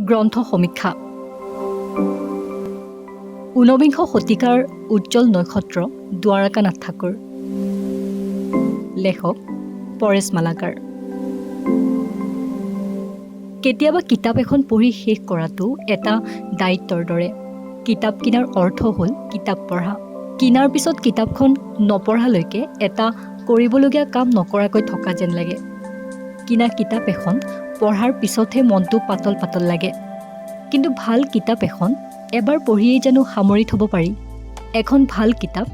গ্ৰন্থ সমীক্ষা। ঊনবিংশ শতিকাৰ উজ্জ্বল নক্ষত্ৰ দ্বাৰকানাথ ঠাকুৰ। লেখক পৰেশ মালাকাৰ। কেতিয়াবা কিতাপ এখন পঢ়ি শেষ কৰাটো এটা দায়িত্বৰ দৰে। কিতাপ কিনাৰ অৰ্থ হ'ল কিতাপ পঢ়া। কিনাৰ পিছত কিতাপখন নপঢ়ালৈকে এটা কৰিবলগীয়া কাম নকৰাকৈ থকা যেন লাগে। কিনা কিতাপ এখন পঢ়াৰ পিছতহে মনটো পাতল পাতল লাগে। কিন্তু ভাল কিতাপ এখন এবাৰ পঢ়িয়েই জানো সামৰি থ'ব পাৰি? এখন ভাল কিতাপ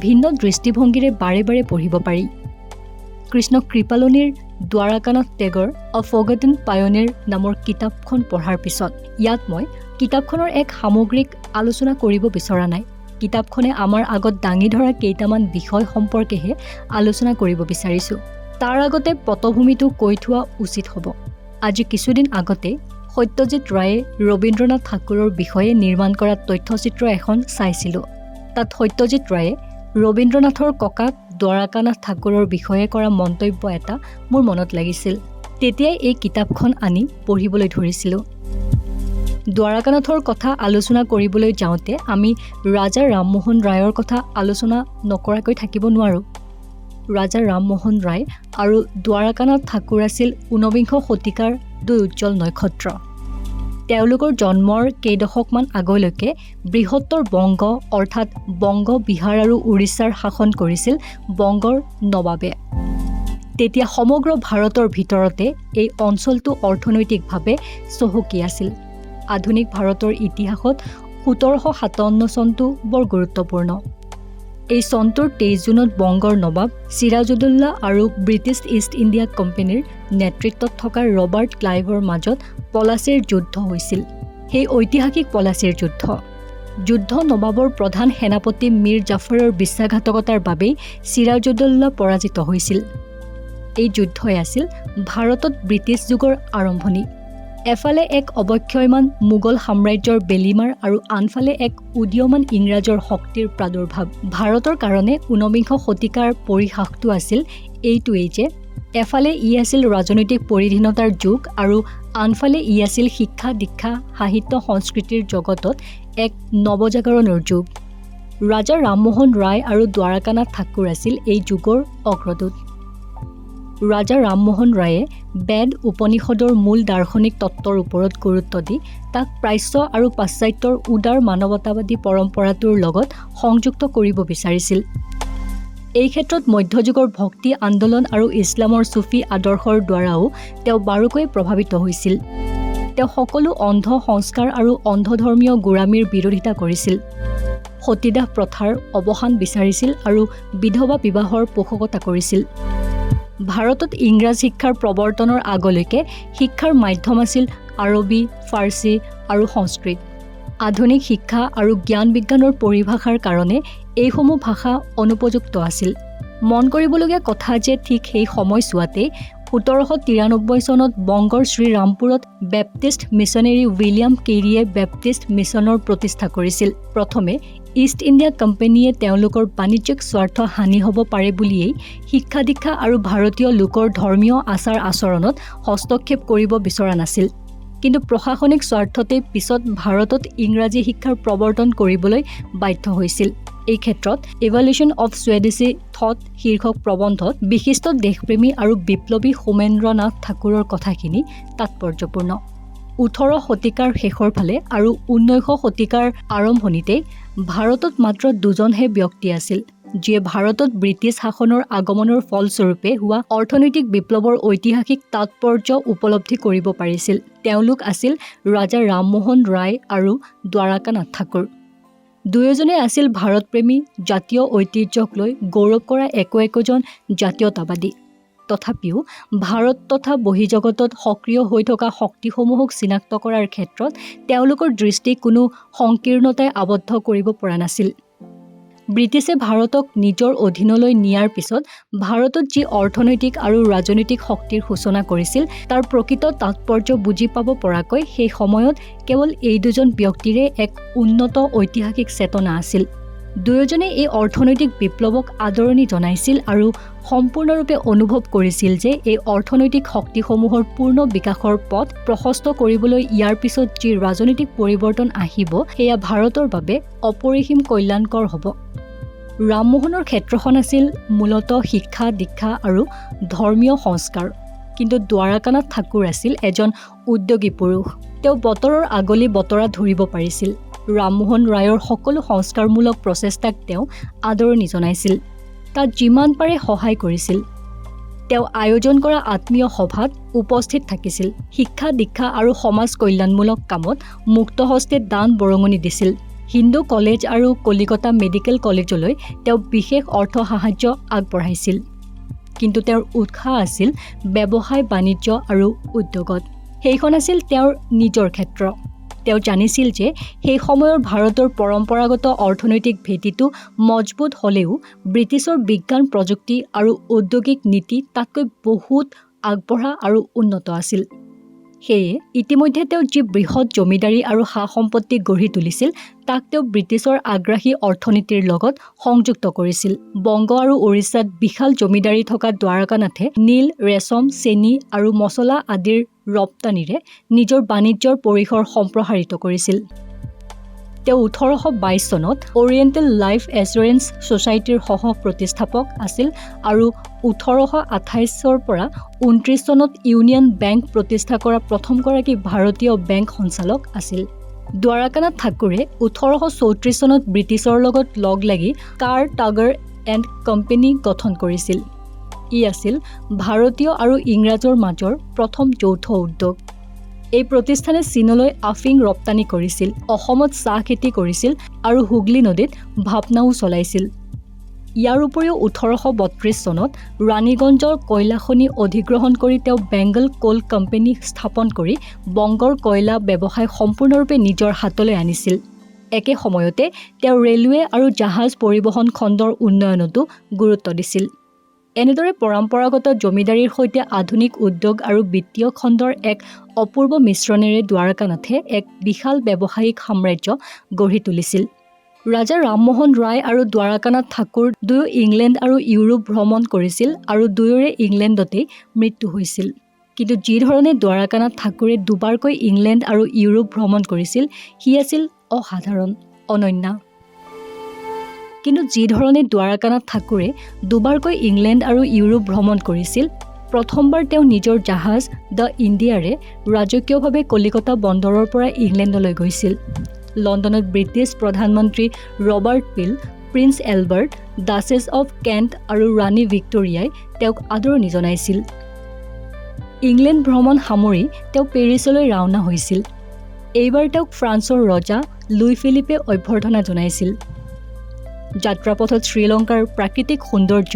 ভিন্ন দৃষ্টিভংগীৰে বাৰে বাৰে পঢ়িব পাৰি। কৃষ্ণ কৃপালনীৰ দ্বাৰকানাথ টেগৰ আ ফৰগটেন পায়োনিয়াৰ নামৰ কিতাপখন পঢ়াৰ পিছত ইয়াত মই কিতাপখনৰ এক সামগ্ৰিক আলোচনা কৰিব বিচৰা নাই। কিতাপখনে আমাৰ আগত দাঙি ধৰা কেইটামান বিষয় সম্পৰ্কেহে আলোচনা কৰিব বিচাৰিছোঁ। তাৰ আগতে পটভূমিটো কৈ থোৱা উচিত হ'ব। আজি কিছুদিন আগতে সত্যজিৎ ৰায়ে ৰবীন্দ্ৰনাথ ঠাকুৰৰ বিষয়ে নিৰ্মাণ কৰা তথ্যচিত্ৰ এখন চাইছিলোঁ। তাত সত্যজিৎ ৰায়ে ৰবীন্দ্ৰনাথৰ ককাক দ্বাৰকানাথ ঠাকুৰৰ বিষয়ে কৰা মন্তব্য এটা মোৰ মনত লাগিছিল। তেতিয়াই এই কিতাপখন আনি পঢ়িবলৈ ধৰিছিলোঁ। দ্বাৰকানাথৰ কথা আলোচনা কৰিবলৈ যাওঁতে আমি ৰাজা ৰামমোহন ৰায়ৰ কথা আলোচনা নকৰাকৈ থাকিব নোৱাৰোঁ। ৰাজা ৰামমোহন ৰায় আৰু দ্বাৰকানাথ ঠাকুৰ আছিল ঊনবিংশ শতিকাৰ দুই উজ্জ্বল নক্ষত্ৰ। তেওঁলোকৰ জন্মৰ কেইদশকমান আগলৈকে বৃহত্তৰ বংগ অৰ্থাৎ বংগ, বিহাৰ আৰু উৰিষ্যাৰ শাসন কৰিছিল বংগৰ নবাবে। তেতিয়া সমগ্ৰ ভাৰতৰ ভিতৰতে এই অঞ্চলটো অৰ্থনৈতিকভাৱে চহকী আছিল। আধুনিক ভাৰতৰ ইতিহাসত 1757 চনটো বৰ গুৰুত্বপূৰ্ণ। এই চনটোৰ 23 জুনত বংগৰ নবাব চিৰাজউদ্দৌলা আৰু ব্ৰিটিছ ইষ্ট ইণ্ডিয়া কোম্পানীৰ নেতৃত্বত থকা ৰবাৰ্ট ক্লাইভৰ মাজত পলাচীৰ যুদ্ধ হৈছিল। সেই ঐতিহাসিক পলাচীৰ যুদ্ধ নবাবৰ প্ৰধান সেনাপতি মীৰ জাফৰৰ বিশ্বাসঘাতকতাৰ বাবেই চিৰাজউদ্দৌলা পৰাজিত হৈছিল। এই যুদ্ধই আছিল ভাৰতত ব্ৰিটিছ যুগৰ আৰম্ভণি। এফালে এক অৱক্ষয়মান মোগল সাম্ৰাজ্যৰ বেলিমাৰ আৰু আনফালে এক উদীয়মান ইংৰাজৰ শক্তিৰ প্ৰাদুৰ্ভাৱ। ভাৰতৰ কাৰণে ঊনবিংশ শতিকাৰ পৰিহাসটো আছিল এইটোৱেই যে এফালে ই আছিল ৰাজনৈতিক পৰিধীনতাৰ যুগ আৰু আনফালে ই আছিল শিক্ষা দীক্ষা সাহিত্য সংস্কৃতিৰ জগতত এক নৱজাগৰণৰ যুগ। ৰাজা ৰামমোহন ৰায় আৰু দ্বাৰকানাথ ঠাকুৰ আছিল এই যুগৰ অগ্ৰদূত। ৰাজা ৰামমোহন ৰায়ে বেদ উপনিষদৰ মূল দাৰ্শনিক তত্ত্বৰ ওপৰত গুৰুত্ব দি তাক প্ৰাচ্য আৰু পাশ্চাত্যৰ উদাৰ মানৱতাবাদী পৰম্পৰাটোৰ লগত সংযুক্ত কৰিব বিচাৰিছিল। এই ক্ষেত্ৰত মধ্যযুগৰ ভক্তি আন্দোলন আৰু ইছলামৰ চুফি আদৰ্শৰ দ্বাৰাও তেওঁ বাৰুকৈ প্ৰভাৱিত হৈছিল। তেওঁ সকলো অন্ধ সংস্কাৰ আৰু অন্ধধৰ্মীয় গোড়ামীৰ বিৰোধিতা কৰিছিল। সতীদাহ প্ৰথাৰ অৱসান বিচাৰিছিল আৰু বিধৱা বিবাহৰ পোষকতা কৰিছিল। ভাৰতত ইংৰাজ শিক্ষাৰ প্ৰৱৰ্তনৰ আগলৈকে শিক্ষাৰ মাধ্যম আছিল আৰবী, ফাৰ্চী আৰু সংস্কৃত। আধুনিক শিক্ষা আৰু জ্ঞান বিজ্ঞানৰ পৰিভাষাৰ কাৰণে এইসমূহ ভাষা অনুপযুক্ত আছিল। মন কৰিবলগীয়া কথা যে ঠিক সেই সময়ছোৱাতেই 1793 চনত বংগৰ শ্ৰীৰামপুৰত বেপ্টিষ্ট মিছনেৰী উইলিয়াম কেৰীয়ে বেপ্টিষ্ট মিছনৰ প্ৰতিষ্ঠা কৰিছিল। প্ৰথমে ইষ্ট ইণ্ডিয়া কোম্পানীয়ে তেওঁলোকৰ বাণিজ্যিক স্বাৰ্থ হানি হ'ব পাৰে বুলিয়েই শিক্ষা দীক্ষা আৰু ভাৰতীয় লোকৰ ধৰ্মীয় আচাৰ আচৰণত হস্তক্ষেপ কৰিব বিচৰা নাছিল। কিন্তু প্ৰশাসনিক স্বাৰ্থতে পিছত ভাৰতত ইংৰাজী শিক্ষাৰ প্ৰৱৰ্তন কৰিবলৈ বাধ্য হৈছিল। এই ক্ষেত্ৰত ইভলিউশ্যন অৱ স্বদেশী থট শীৰ্ষক প্ৰবন্ধত বিশিষ্ট দেশপ্ৰেমী আৰু বিপ্লৱী সোমেন্দ্ৰনাথ ঠাকুৰৰ কথাখিনি তাৎপৰ্যপূৰ্ণ। 18 শতিকাৰ শেষৰ ফালে আৰু 19 শতিকাৰ আৰম্ভণিতেই ভাৰতত মাত্ৰ দুজনহে ব্যক্তি আছিল যিয়ে ভাৰতত ব্ৰিটিছ শাসনৰ আগমনৰ ফলস্বৰূপে হোৱা অৰ্থনৈতিক বিপ্লৱৰ ঐতিহাসিক তাৎপৰ্য উপলব্ধি কৰিব পাৰিছিল। তেওঁলোক আছিল ৰাজা ৰামমোহন ৰায় আৰু দ্বাৰকানাথ ঠাকুৰ। দুয়োজনেই আছিল ভাৰতপ্ৰেমী, জাতীয় ঐতিহ্যক লৈ গৌৰৱ কৰা একোজন জাতীয়তাবাদী। তথাপিও ভাৰত তথা বহিৰ্জগতত সক্ৰিয় হৈ থকা শক্তিসমূহক চিনাক্ত কৰাৰ ক্ষেত্ৰত তেওঁলোকৰ দৃষ্টি কোনো সংকীৰ্ণতাই আবদ্ধ কৰিব পৰা নাছিল। ব্ৰিটিছে ভাৰতক নিজৰ অধীনলৈ নিয়াৰ পিছত ভাৰতত যি অৰ্থনৈতিক আৰু ৰাজনৈতিক শক্তিৰ সূচনা কৰিছিল তাৰ প্ৰকৃত তাৎপৰ্য বুজি পাব পৰাকৈ সেই সময়ত কেৱল এই দুজন ব্যক্তিৰে এক উন্নত ঐতিহাসিক চেতনা আছিল। দুয়োজনে এই অৰ্থনৈতিক বিপ্লৱক আদৰণি জনাইছিল আৰু সম্পূৰ্ণৰূপে অনুভৱ কৰিছিল যে এই অৰ্থনৈতিক শক্তিসমূহৰ পূৰ্ণ বিকাশৰ পথ প্ৰশস্ত কৰিবলৈ ইয়াৰ পিছত যি ৰাজনৈতিক পৰিৱৰ্তন আহিব সেয়া ভাৰতৰ বাবে অপৰিসীম কল্যাণকৰ হ'ব। ৰামমোহনৰ ক্ষেত্ৰখন আছিল মূলতঃ শিক্ষা দীক্ষা আৰু ধৰ্মীয় সংস্কাৰ, কিন্তু দ্বাৰকানাথ ঠাকুৰ আছিল এজন উদ্যোগী পুৰুষ। তেওঁ বতৰৰ আগলি বতৰা ধৰিব পাৰিছিল। ৰামমোহন ৰায়ৰ সকলো সংস্কাৰমূলক প্ৰচেষ্টাক তেওঁ আদৰণি জনাইছিল, তাত যিমান পাৰে সহায় কৰিছিল। তেওঁ আয়োজন কৰা আত্মীয় সভাত উপস্থিত থাকিছিল, শিক্ষা দীক্ষা আৰু সমাজ কল্যাণমূলক কামত মুক্তহস্তে দান বৰঙণি দিছিল। হিন্দু কলেজ আৰু কলিকতা মেডিকেল কলেজলৈ তেওঁ বিশেষ অৰ্থ সাহায্য আগবঢ়াইছিল। কিন্তু তেওঁৰ উৎসাহ আছিল ব্যৱসায় বাণিজ্য আৰু উদ্যোগত। সেইখন আছিল তেওঁৰ নিজৰ ক্ষেত্ৰ। তেওঁ জানিছিল যে সেই সময়ৰ ভাৰতৰ পৰম্পৰাগত অৰ্থনৈতিক ভেটিটো মজবুত হ'লেও ব্ৰিটিছৰ বিজ্ঞান প্ৰযুক্তি আৰু ঔদ্যোগিক নীতি তাতকৈ বহুত আগবঢ়া আৰু উন্নত আছিল। সেয়ে ইতিমধ্যে তেওঁ যি বৃহৎ জমিদাৰী আৰু সা সম্পত্তি গঢ়ি তুলিছিল তাক তেওঁ ব্ৰিটিছৰ আগ্ৰাসী অৰ্থনীতিৰ লগত সংযুক্ত কৰিছিল। বংগ আৰু উৰিষ্যাত বিশাল জমিদাৰী থকা দ্বাৰকানাথে নীল, ৰেচম, চেনি আৰু মছলা আদিৰ ৰপ্তানিৰে নিজৰ বাণিজ্যৰ পৰিসৰ সম্প্ৰসাৰিত কৰিছিল। তেওঁ 1822 চনত অৰিয়েণ্টেল লাইফ এছুৰেঞ্চ ছ'চাইটিৰ সহ প্ৰতিষ্ঠাপক আছিল আৰু 1828 পৰা 29 চনত ইউনিয়ন বেংক প্ৰতিষ্ঠা কৰা প্ৰথমগৰাকী ভাৰতীয় বেংক সঞ্চালক আছিল। দ্বাৰকানাথ ঠাকুৰে 1834 চনত ব্ৰিটিছৰ লগত লগ লাগি কাৰটাগাৰ এণ্ড কোম্পানী গঠন কৰিছিল। ই আছিল ভাৰতীয় আৰু ইংৰাজৰ মাজৰ প্ৰথম যৌথ উদ্যোগ। এই প্ৰতিষ্ঠানে চীনলৈ আফিং ৰপ্তানি কৰিছিল, অসমত চাহ খেতি কৰিছিল আৰু হুগলী নদীত ভাপনাও চলাইছিল। ইয়াৰ উপৰিও 1832 চনত ৰাণীগঞ্জৰ কয়লা খনি অধিগ্ৰহণ কৰি তেওঁ বেংগল কোল কোম্পানী স্থাপন কৰি বংগৰ কয়লা ব্যৱসায় সম্পূৰ্ণৰূপে নিজৰ হাতলৈ আনিছিল। একে সময়তে তেওঁ ৰেলৱে আৰু জাহাজ পৰিবহণ খণ্ডৰ উন্নয়নতো গুৰুত্ব দিছিল। এনেদৰে পৰম্পৰাগত জমিদাৰীৰ সৈতে আধুনিক উদ্যোগ আৰু বিত্তীয় খণ্ডৰ এক অপূৰ্ব মিশ্ৰণেৰে দ্বাৰকানাথে এক বিশাল ব্যৱসায়িক সাম্ৰাজ্য গঢ়ি তুলিছিল। ৰাজা ৰামমোহন ৰায় আৰু দ্বাৰকানাথ ঠাকুৰ দুয়ো ইংলেণ্ড আৰু ইউৰোপ ভ্ৰমণ কৰিছিল আৰু দুয়োৰে ইংলেণ্ডতেই মৃত্যু হৈছিল। কিন্তু যিধৰণে দ্বাৰকানাথ ঠাকুৰে দুবাৰকৈ ইংলেণ্ড আৰু ইউৰোপ ভ্ৰমণ কৰিছিল সি আছিল অসাধাৰণ, অনন্য। কিন্তু যিধৰণে দ্বাৰকানাথ ঠাকুৰে দুবাৰকৈ ইংলেণ্ড আৰু ইউৰোপ ভ্ৰমণ কৰিছিল, প্ৰথমবাৰ তেওঁ নিজৰ জাহাজ দ্য ইণ্ডিয়াৰে ৰাজকীয়ভাৱে কলিকতা বন্দৰৰ পৰা ইংলেণ্ডলৈ গৈছিল। লণ্ডনত ব্ৰিটিছ প্ৰধানমন্ত্ৰী Robert Peel, Prince Albert, Duchess of Kent আৰু ৰাণী ভিক্টৰিয়াই তেওঁক আদৰণি জনাইছিল। ইংলেণ্ড ভ্ৰমণ সামৰি তেওঁ পেৰিছলৈ ৰাওনা হৈছিল। এইবাৰ তেওঁক ফ্ৰান্সৰ ৰজা লুই ফিলিপে অভ্যৰ্থনা জনাইছিল। যাত্ৰাপথত শ্ৰীলংকাৰ প্ৰাকৃতিক সৌন্দৰ্য,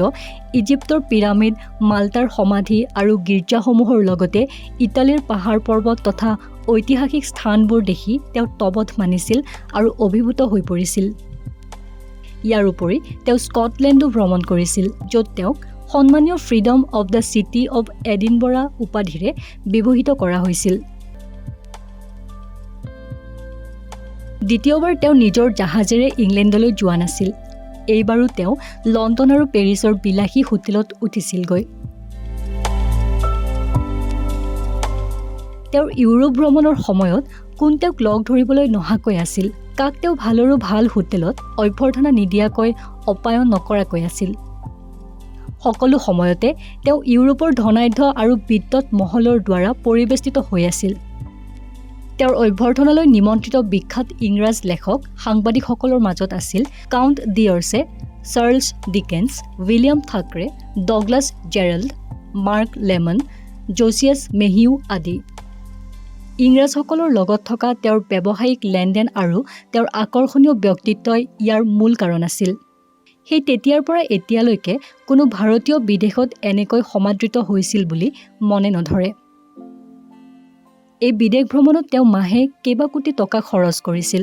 ইজিপ্তৰ পিৰামিড, মাল্টাৰ সমাধি আৰু গীৰ্জাসমূহৰ লগতে ইটালীৰ পাহাৰ পৰ্বত তথা ঐতিহাসিক স্থানবোৰ দেখি তেওঁ তবধ মানিছিল আৰু অভিভূত হৈ পৰিছিল। ইয়াৰ উপৰি তেওঁ স্কটলেণ্ডো ভ্ৰমণ কৰিছিল, য'ত তেওঁক সন্মানীয় Freedom of the City of Edinburgh উপাধিৰে বিভূষিত কৰা হৈছিল। দ্বিতীয়বাৰ তেওঁ নিজৰ জাহাজেৰে ইংলেণ্ডলৈ যোৱা নাছিল। এইবাৰো তেওঁ লণ্ডন আৰু পেৰিছৰ বিলাসী হোটেলত উঠিছিলগৈ। তেওঁৰ ইউৰোপ ভ্ৰমণৰ সময়ত কোন তেওঁক লগ ধৰিবলৈ নহাকৈ আছিল, কাক তেওঁ ভালৰো ভাল হোটেলত অভ্যৰ্থনা নিদিয়াকৈ অপায়ন নকৰাকৈ আছিল। সকলো সময়তে তেওঁ ইউৰোপৰ ধনাঢ্য আৰু বিদ্যৎ মহলৰ দ্বাৰা পৰিবেষ্টিত হৈ আছিল। তেওঁৰ অভ্যৰ্থনালৈ নিমন্ত্ৰিত বিখ্যাত ইংৰাজ লেখক সাংবাদিকসকলৰ মাজত আছিল Count D'Orsay, Charles Dickens, William Thackeray, Douglas Jerrold, Mark Lemon, Josiah Mayhew আদি। ইংৰাজসকলৰ লগত থকা তেওঁৰ ব্যৱসায়িক লেনদেন আৰু তেওঁৰ আকৰ্ষণীয় ব্যক্তিত্বই ইয়াৰ মূল কাৰণ আছিল। সেই তেতিয়াৰ পৰা এতিয়ালৈকে কোনো ভাৰতীয় বিদেশত এনেকৈ সমাদৃত হৈছিল বুলি মনে নধৰে। এই বিদেশ ভ্ৰমণত তেওঁ মাহে কেইবা কোটি টকা খৰচ কৰিছিল।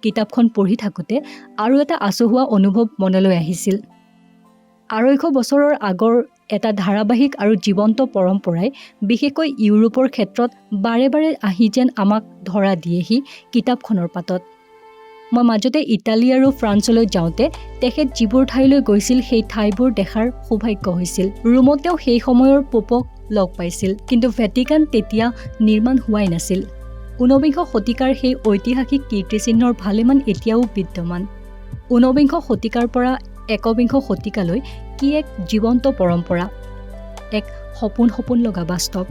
কিতাপখন পঢ়ি থাকোঁতে আৰু এটা আচহুৱা অনুভৱ মনলৈ আহিছিল। 250 বছৰৰ আগৰ এটা ধাৰাবাহিক আৰু জীৱন্ত পৰম্পৰাই বিশেষকৈ ইউৰোপৰ ক্ষেত্ৰত বাৰে বাৰে আহি যেন আমাক ধৰা দিয়েহি কিতাপখনৰ পাতত। মই মাজতে ইটালী আৰু ফ্ৰান্সলৈ যাওঁতে তেখেত যিবোৰ ঠাইলৈ গৈছিল সেই ঠাইবোৰ দেখাৰ সৌভাগ্য হৈছিল। ৰোমত তেওঁ সেই সময়ৰ পোপক লগ পাইছিল, কিন্তু ভেটিকান তেতিয়া নিৰ্মাণ হোৱাই নাছিল। ঊনবিংশ শতিকাৰ সেই ঐতিহাসিক কীৰ্তিচিহ্নৰ ভালেমান এতিয়াও বিদ্যমান। ঊনবিংশ শতিকাৰ পৰা একবিংশ শতিকালৈ কি এক জীৱন্ত পৰম্পৰা, এক সপোন লগা বাস্তৱ।